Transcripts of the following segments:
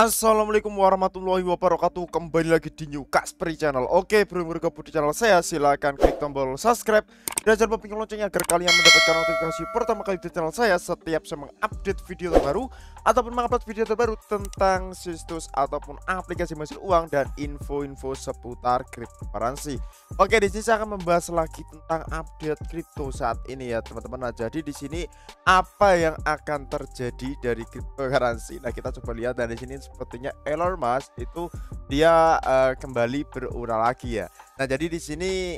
Assalamualaikum warahmatullahi wabarakatuh. Kembali lagi di New Kaspery Channel. Oke, belum bergabung di channel saya, silahkan klik tombol subscribe dan jangan lupa bunyi loncengnya agar kalian mendapatkan notifikasi pertama kali di channel saya setiap saya mengupdate video terbaru ataupun mengupload video terbaru tentang situs ataupun aplikasi menghasilkan uang dan info-info seputar cryptocurrency. Oke, di sini saya akan membahas lagi tentang update kripto saat ini ya, teman-teman. Nah, jadi di sini apa yang akan terjadi dari cryptocurrency? Nah, kita coba lihat. Dan di sini sepertinya Elon Musk itu dia kembali berulah lagi ya. Nah, jadi di sini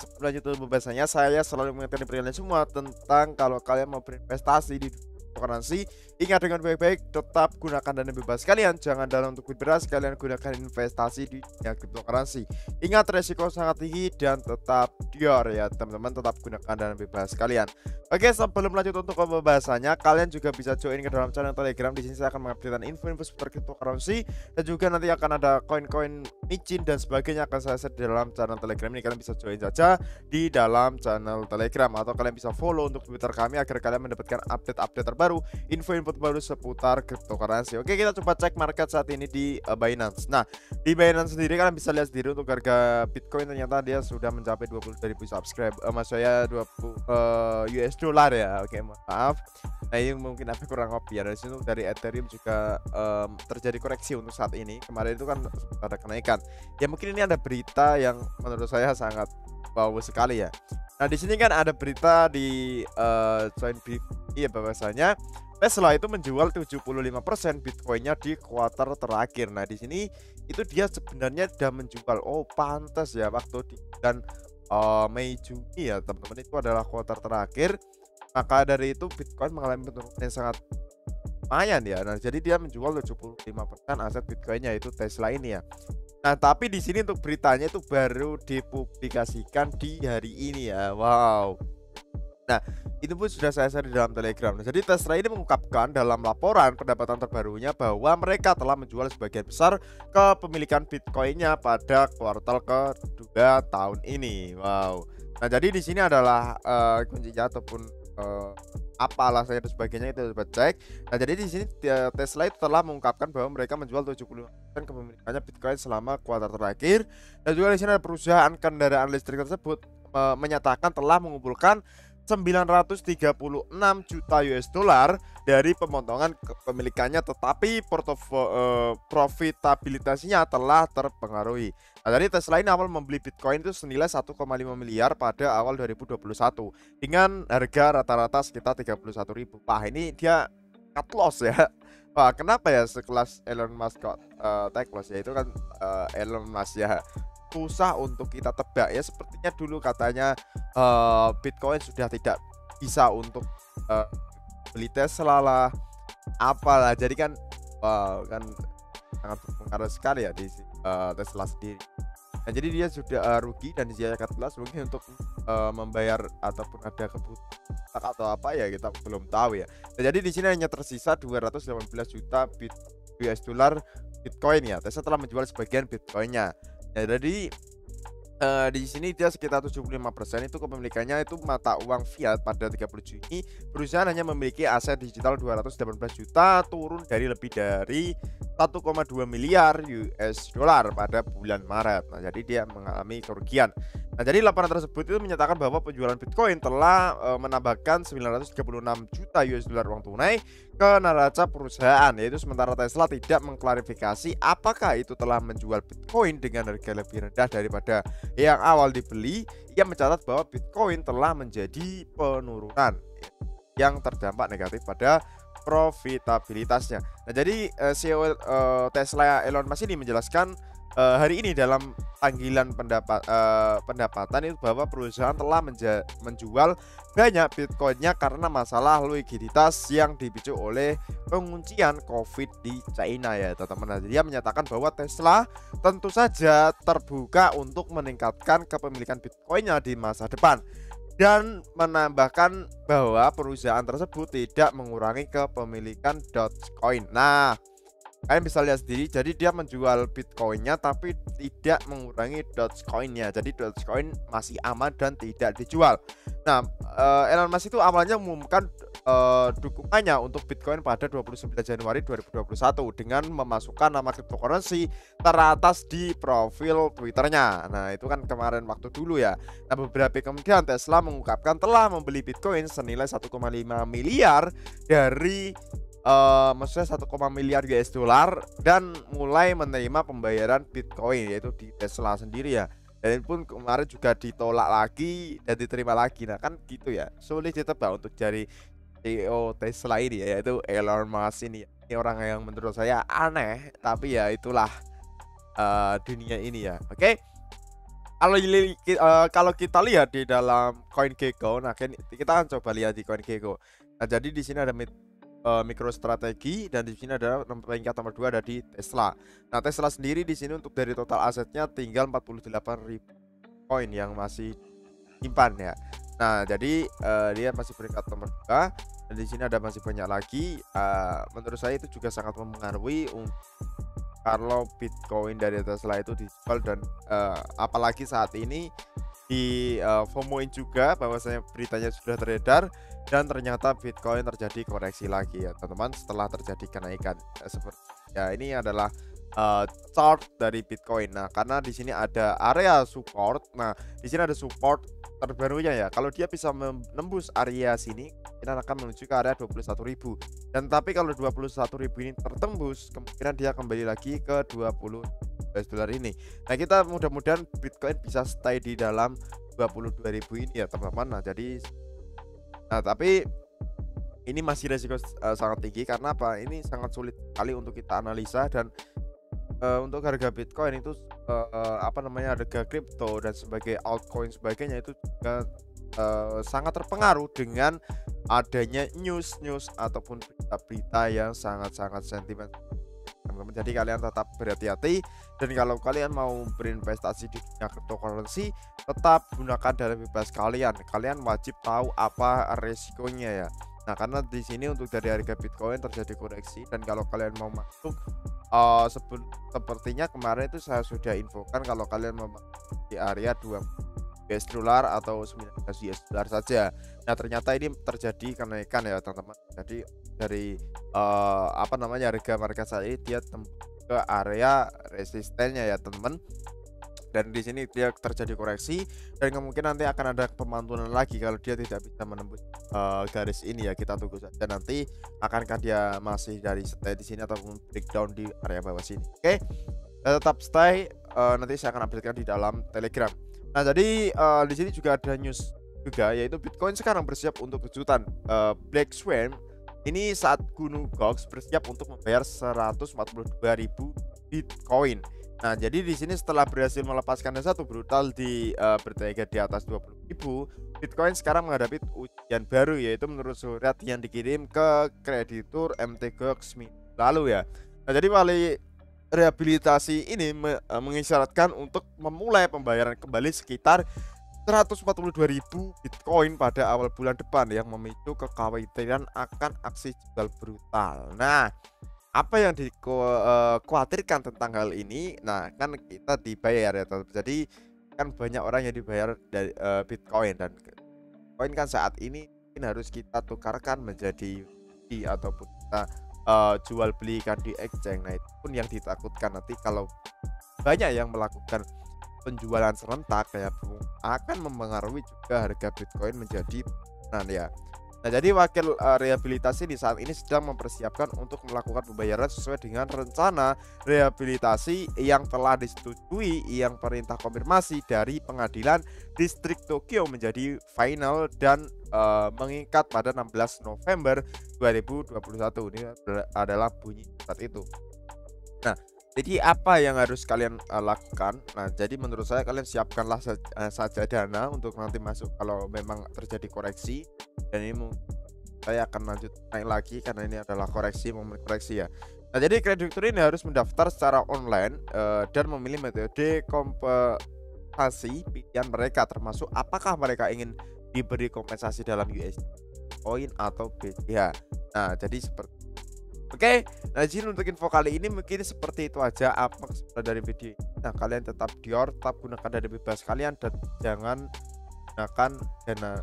sebelum lanjut pembahasannya, saya selalu mengingatkan kalian semua tentang kalau kalian mau berinvestasi di cryptocurrency, ingat dengan baik-baik, tetap gunakan dana bebas kalian, jangan dana untuk beras, kalian gunakan investasi di dunia cryptocurrency. Ingat, resiko sangat tinggi dan tetap dior ya teman-teman, tetap gunakan dana bebas kalian. Oke, sebelum lanjut untuk pembahasannya, kalian juga bisa join ke dalam channel Telegram. Di sini saya akan mengupdate info-info seputar cryptocurrency dan juga nanti akan ada koin-koin micin dan sebagainya akan saya share di dalam channel Telegram ini. Kalian bisa join saja di dalam channel Telegram atau kalian bisa follow untuk Twitter kami agar kalian mendapatkan update-update terbaru, info-info terbaru seputar cryptocurrency. Oke, kita coba cek market saat ini di Binance. Nah, di Binance sendiri kalian bisa lihat sendiri untuk harga Bitcoin ternyata dia sudah mencapai 20.000 subscribe. Mas saya 20 US dollar ya. Oke, maaf. Nah, ini mungkin aku kurang kopi ya. Dari situ dari Ethereum juga terjadi koreksi untuk saat ini. Kemarin itu kan ada kenaikan. Ya mungkin ini ada berita yang menurut saya sangat wow sekali ya. Nah, di sini kan ada berita di CoinBit ya, bahwasanya Tesla itu menjual 75% Bitcoinnya di kuartal terakhir. Nah, di sini itu dia sebenarnya sudah menjual. Oh, pantas ya, waktu di bulan Mei Juni ya teman-teman, itu adalah kuartal terakhir. Maka dari itu Bitcoin mengalami penurunan yang sangat lumayan ya. Nah, jadi dia menjual 75% aset Bitcoinnya, itu Tesla ini ya. Nah, tapi di sini untuk beritanya itu baru dipublikasikan di hari ini ya. Wow. Nah, itu pun sudah saya share di dalam Telegram. Nah, jadi Tesla ini mengungkapkan dalam laporan pendapatan terbarunya bahwa mereka telah menjual sebagian besar kepemilikan Bitcoinnya pada kuartal kedua tahun ini. Wow. Nah, jadi di sini adalah kuncinya ataupun apa alasannya dan sebagainya itu coba cek. Nah, jadi di sini Tesla itu telah mengungkapkan bahwa mereka menjual 75% kepemilikannya Bitcoin selama kuartal terakhir. Dan juga di sini ada perusahaan kendaraan listrik tersebut menyatakan telah mengumpulkan 936 juta US dollar dari pemotongan kepemilikannya, tetapi profitabilitasnya telah terpengaruhi. Nah, dari Tesla ini awal membeli Bitcoin itu senilai 1,5 miliar pada awal 2021 dengan harga rata-rata sekitar 31.000. Wah, ini dia cut loss ya. Wah, kenapa ya sekelas Elon Musk kok take loss ya? Itu kan Elon Musk ya, susah untuk kita tebak ya. Sepertinya dulu katanya Bitcoin sudah tidak bisa untuk beli Tesla lah, apalah. Jadi kan wow, kan sangat berpengaruh sekali ya di Tesla sendiri. Nah, jadi dia sudah rugi dan dia cut loss mungkin untuk membayar ataupun ada kebutuhan atau apa ya, kita belum tahu ya. Nah, jadi di sini hanya tersisa 218 juta US dollar Bitcoin ya. Tesla telah menjual sebagian Bitcoinnya. Ya, jadi di sini dia sekitar 75% itu kepemilikannya itu mata uang fiat. Pada 30 Juni perusahaan hanya memiliki aset digital 218 juta, turun dari lebih dari 1,2 miliar US dollar pada bulan Maret. Nah, jadi dia mengalami kerugian. Nah, jadi laporan tersebut itu menyatakan bahwa penjualan Bitcoin telah menambahkan 936 juta US dollar uang tunai ke neraca perusahaan, yaitu sementara Tesla tidak mengklarifikasi apakah itu telah menjual Bitcoin dengan harga lebih rendah daripada yang awal dibeli. Ia mencatat bahwa Bitcoin telah menjadi penurunan yang terdampak negatif pada profitabilitasnya. Nah, jadi CEO Tesla Elon Musk ini menjelaskan hari ini dalam panggilan pendapatan itu bahwa perusahaan telah menjual banyak Bitcoinnya karena masalah likuiditas yang dipicu oleh penguncian COVID di China ya teman-teman. Dia menyatakan bahwa Tesla tentu saja terbuka untuk meningkatkan kepemilikan Bitcoinnya di masa depan, dan menambahkan bahwa perusahaan tersebut tidak mengurangi kepemilikan Dogecoin. Nah, kalian bisa lihat sendiri, jadi dia menjual Bitcoinnya tapi tidak mengurangi Dogecoinnya. Jadi Dogecoin masih aman dan tidak dijual. Nah, Elon Musk itu awalnya mengumumkan dukungannya untuk Bitcoin pada 29 Januari 2021 dengan memasukkan nama cryptocurrency teratas di profil Twitternya. Nah, itu kan kemarin waktu dulu ya. Nah, beberapa hari kemudian Tesla mengungkapkan telah membeli Bitcoin senilai 1,5 miliar dari maksudnya 1, miliar US dollar dan mulai menerima pembayaran Bitcoin yaitu di Tesla sendiri ya. Dan pun kemarin juga ditolak lagi dan diterima lagi. Nah, kan gitu ya. Sulit ditebak untuk dari CEO Tesla ini ya, yaitu Elon Musk ini. Ini orang yang menurut saya aneh, tapi ya itulah dunia ini ya. Oke. Kalau kita lihat di dalam CoinGecko, nah kita akan coba lihat di CoinGecko. Nah, jadi di sini ada MicroStrategy dan di sini ada peringkat nomor 2 ada di Tesla. Nah, Tesla sendiri di sini untuk dari total asetnya tinggal 48.000 koin yang masih simpan ya. Nah, jadi dia masih peringkat nomor 2 dan di sini ada masih banyak lagi. Menurut saya itu juga sangat mempengaruhi kalau Bitcoin dari Tesla itu dijual dan apalagi saat ini di FOMO-in juga bahwasanya beritanya sudah beredar dan ternyata Bitcoin terjadi koreksi lagi ya teman-teman setelah terjadi kenaikan seperti ya. Ini adalah chart dari Bitcoin. Nah, karena di sini ada area support. Nah, di sini ada support terbarunya ya. Kalau dia bisa menembus area sini, kita akan menuju ke area 21.000. Dan tapi kalau 21.000 ini tertembus, kemungkinan dia kembali lagi ke 20 dolar ini. Nah, kita mudah-mudahan Bitcoin bisa stay di dalam 22.000 ini ya teman-teman. Nah, tapi ini masih resiko sangat tinggi karena apa? Ini sangat sulit sekali untuk kita analisa dan untuk harga Bitcoin itu harga kripto dan sebagai altcoin sebagainya itu juga sangat terpengaruh dengan adanya news ataupun berita-berita yang sangat-sangat sentimen. Jadi kalian tetap berhati-hati dan kalau kalian mau berinvestasi di dunia cryptocurrency tetap gunakan dana bebas kalian. Kalian wajib tahu apa resikonya ya. Nah, karena di sini untuk dari harga Bitcoin terjadi koreksi dan kalau kalian mau masuk sepertinya kemarin itu saya sudah infokan kalau kalian mau di area 2 US dollar atau 19 US dollar saja. Nah, ternyata ini terjadi kenaikan ya teman-teman. Jadi dari harga market saat ini dia tembus ke area resistennya ya teman-teman. Dan di sini dia terjadi koreksi dan kemungkinan nanti akan ada pemantulan lagi kalau dia tidak bisa menembus garis ini ya. Kita tunggu saja nanti akankah dia masih dari stay di sini ataupun breakdown di area bawah sini. Oke. Tetap stay, nanti saya akan updatekan di dalam Telegram. Nah, jadi di sini juga ada news juga yaitu Bitcoin sekarang bersiap untuk kejutan. Black Swan ini saat Gunung Gox bersiap untuk membayar 142.000 Bitcoin. Nah, jadi di sini setelah berhasil melepaskan satu brutal di berharga di atas 20.000, Bitcoin sekarang menghadapi ujian baru yaitu menurut surat yang dikirim ke kreditur MTGOX lalu ya. Nah, jadi wali rehabilitasi ini mengisyaratkan untuk memulai pembayaran kembali sekitar 142.000 Bitcoin pada awal bulan depan yang memicu kekhawatiran akan aksi jual brutal. Nah, apa yang dikhawatirkan tentang hal ini? Nah, kan kita dibayar ya. Jadi kan banyak orang yang dibayar dari Bitcoin dan Bitcoin kan saat ini harus kita tukarkan menjadi USD ataupun kita jual belikan di exchange. Nah, itu pun yang ditakutkan nanti kalau banyak yang melakukan penjualan serentak kayak akan mempengaruhi juga harga Bitcoin menjadi ya. Nah, jadi wakil rehabilitasi di saat ini sedang mempersiapkan untuk melakukan pembayaran sesuai dengan rencana rehabilitasi yang telah disetujui yang perintah konfirmasi dari pengadilan distrik Tokyo menjadi final dan mengikat pada 16 November 2021. Ini adalah bunyi saat itu. Nah, jadi apa yang harus kalian lakukan? Nah, jadi menurut saya kalian siapkanlah saja dana untuk nanti masuk kalau memang terjadi koreksi. Dan ini saya akan lanjut naik lagi karena ini adalah momen koreksi ya. Nah, jadi kreditur ini harus mendaftar secara online dan memilih metode kompensasi pilihan mereka, termasuk apakah mereka ingin diberi kompensasi dalam USD Coin atau BCH. Nah, jadi seperti Oke, nah jadi untuk info kali ini mungkin seperti itu aja apa kesimpulan dari video ini. Nah, kalian tetap tetap gunakan dana bebas kalian dan jangan gunakan dana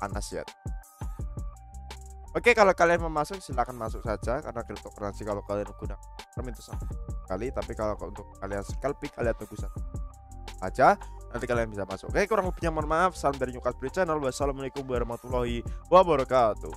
panas ya. Oke, kalau kalian mau masuk silahkan masuk saja, karena cryptocurrency kalau kalian gunakan itu sama sekali. Tapi kalau untuk kalian scalping, kalian tunggu saja, nanti kalian bisa masuk. Oke, kurang lebihnya mohon maaf. Salam dari Nyukas Free Channel. Wassalamualaikum warahmatullahi wabarakatuh.